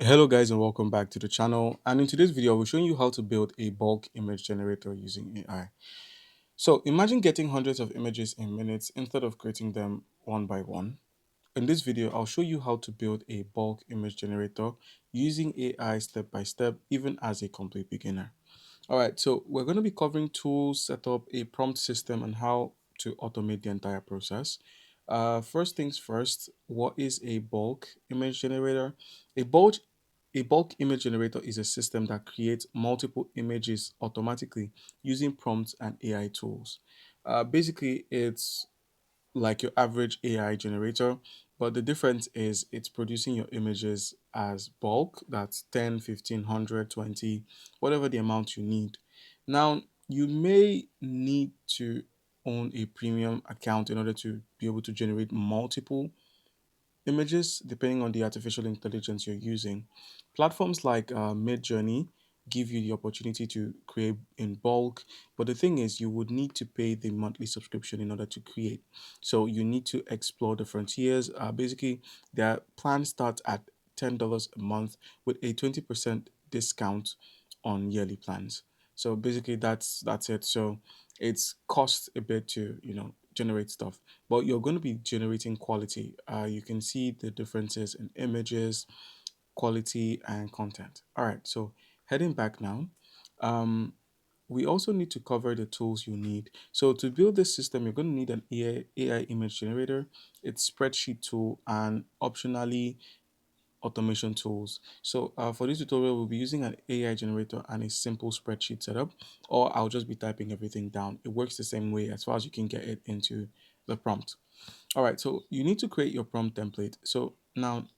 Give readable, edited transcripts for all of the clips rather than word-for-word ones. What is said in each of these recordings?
Hello guys and welcome back to the channel, and in today's video we're showing you how to build a bulk image generator using AI. So imagine getting hundreds of images in minutes instead of creating them one by one. In this video I'll show you how to build a bulk image generator using AI step by step, even as a complete beginner. All right, so we're going to be covering tools, setup, a prompt system, and how to automate the entire process. First things first, what is a bulk image generator? A bulk, a bulk image generator is a system that creates multiple images automatically using prompts and AI tools. Basically, it's like your average AI generator, but the difference is it's producing your images as bulk. That's 10, 15, 100, 20, whatever the amount you need. Now, you may need to own a premium account in order to be able to generate multiple images depending on the artificial intelligence you're using. Platforms like Midjourney give you the opportunity to create in bulk, but the thing is, you would need to pay the monthly subscription in order to create. So you need to explore the frontiers. Basically, their plan starts at $10 a month with a 20% discount on yearly plans. So basically, that's it. So it's cost a bit to generate stuff, but you're going to be generating quality. You can see the differences in images, quality, and content. All right, so heading back now, um, we also need to cover the tools you need. So to build this system, you're going to need an AI image generator, its spreadsheet tool, and optionally automation tools. So for this tutorial, we'll be using an AI generator and a simple spreadsheet setup, or I'll just be typing everything down. It works the same way as far as you can get it into the prompt. All right, so you need to create your prompt template. So now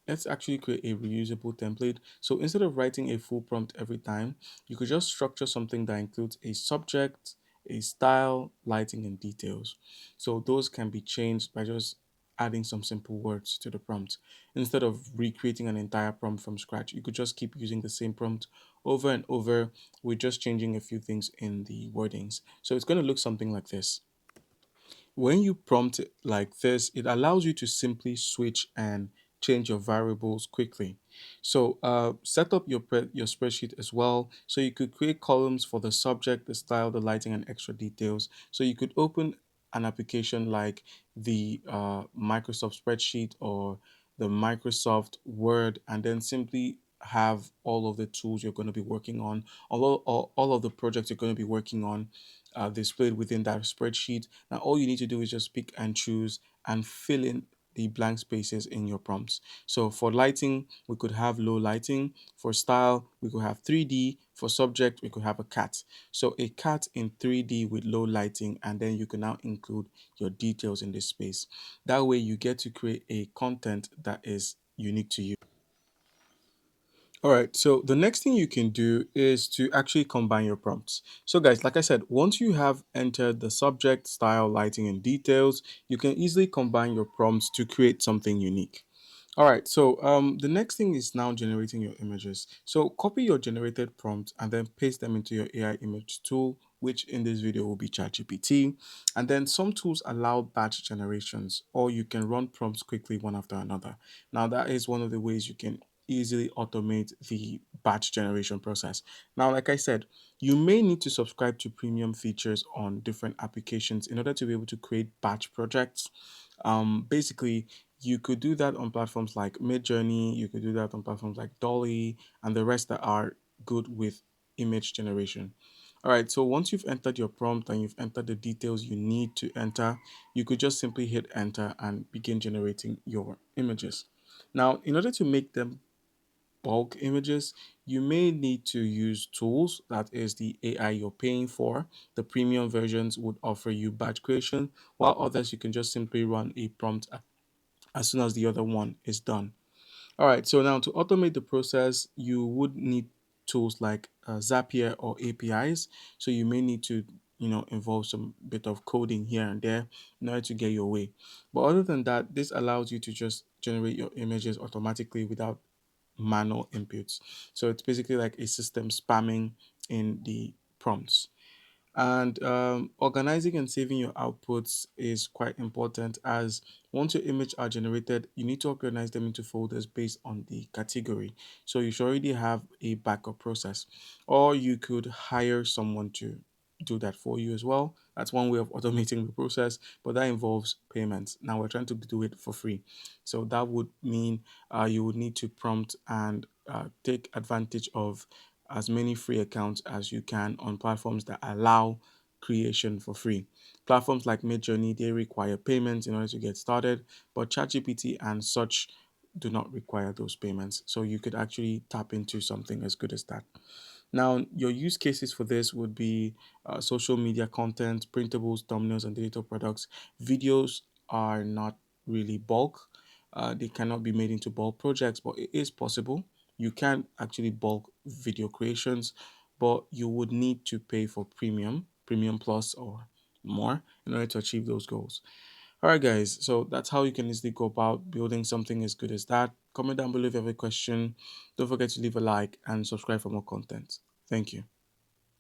let's actually create a reusable template. So instead of writing a full prompt every time, you could just structure something that includes a subject, a style, lighting, and details. So those can be changed by just adding some simple words to the prompt. Instead of recreating an entire prompt from scratch, you could just keep using the same prompt over and over with just changing a few things in the wordings. So it's going to look something like this. When you prompt it like this, it allows you to simply switch and change your variables quickly. So set up your spreadsheet as well. So you could create columns for the subject, the style, the lighting, and extra details. So you could open an application like the Microsoft spreadsheet or the Microsoft Word, and then simply have all of the tools you're going to be working on, all of the projects you're going to be working on displayed within that spreadsheet. Now, all you need to do is just pick and choose and fill in the blank spaces in your prompts. So for lighting, we could have low lighting. For style, we could have 3D. For subject, we could have a cat. So a cat in 3D with low lighting, and then you can now include your details in this space. That way you get to create a content that is unique to you. All right, so the next thing you can do is to actually combine your prompts. So guys, like I said, once you have entered the subject, style, lighting, and details, you can easily combine your prompts to create something unique. All right, so the next thing is now generating your images. So copy your generated prompt and then paste them into your AI image tool, which in this video will be ChatGPT. And then some tools allow batch generations, or you can run prompts quickly one after another. Now that is one of the ways you can easily automate the batch generation process. Now, like I said, you may need to subscribe to premium features on different applications in order to be able to create batch projects. Basically, you could do that on platforms like Midjourney, you could do that on platforms like Dolly, and the rest that are good with image generation. All right, so once you've entered your prompt and you've entered the details you need to enter, you could just simply hit enter and begin generating your images. Now, in order to make them bulk images, you may need to use tools, that is the AI you're paying for. The premium versions would offer you batch creation, while others you can just simply run a prompt as soon as the other one is done. All right, so now to automate the process, you would need tools like Zapier or APIs. So you may need to, involve some bit of coding here and there in order to get your way. But other than that, this allows you to just generate your images automatically without manual inputs. So it's basically like a system spamming in the prompts. And organizing and saving your outputs is quite important, as once your image are generated, you need to organize them into folders based on the category. So you should already have a backup process, or you could hire someone to do that for you as well. That's one way of automating the process, but that involves payments. Now we're trying to do it for free. So that would mean you would need to prompt and take advantage of as many free accounts as you can on platforms that allow creation for free. Platforms like Midjourney, they require payments in order to get started, but ChatGPT and such do not require those payments. So you could actually tap into something as good as that. Now, your use cases for this would be social media content, printables, thumbnails, and digital products. Videos are not really bulk. They cannot be made into bulk projects, but it is possible. You can actually bulk video creations, but you would need to pay for premium plus, or more in order to achieve those goals. All right, guys. So that's how you can easily go about building something as good as that. Comment down below if you have a question. Don't forget to leave a like and subscribe for more content. Thank you.